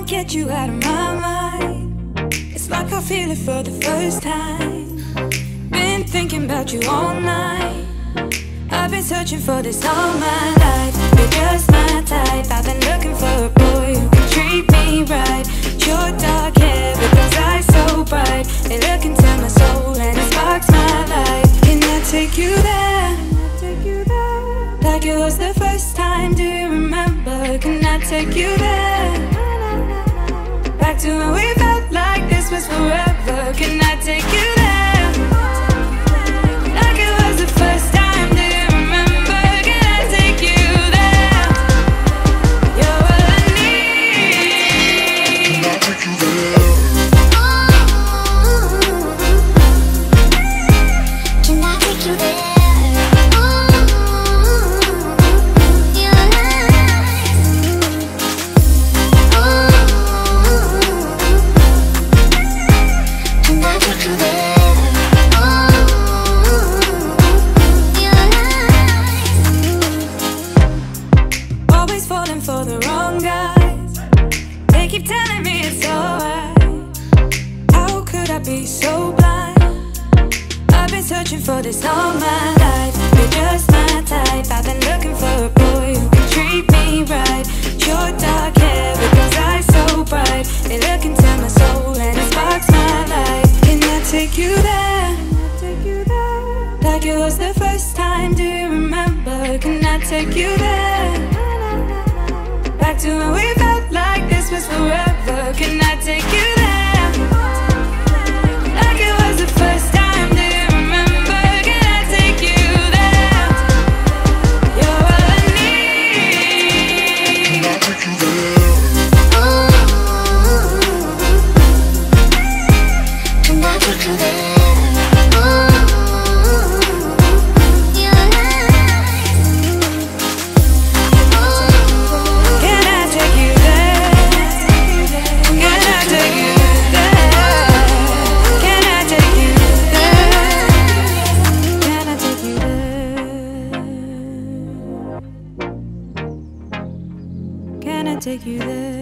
Get you out of my mind. It's like I feel it for the first time. Been thinking about you all night. I've been searching for this all my life. You're just my type. I've been looking for a boy who can treat me right. Your dark hair with those eyes so bright. They look into my soul and it sparks my life. Can I take you there? Like it was the first time, do you remember? Can I take you there? Back to when we felt like this was forever. Can I take you there? Like it was the first time, do you remember? Can I take you there? You're all I need. Can I take you there? Can I take you there? For the wrong guys, they keep telling me it's alright. How could I be so blind? I've been searching for this all my life. You're just my type. I've been looking for a boy who can treat me right. Your dark hair with those eyes so bright. They look into my soul and it sparks my life. Can I take you there? Like it was the first time, do you remember? Can I take you there? Back to when we felt like this was forever. Can I take you there? Like it was the first time, do you remember? Can I take you there? You're all I need. Can I take you there? Can I take you there? Take you there.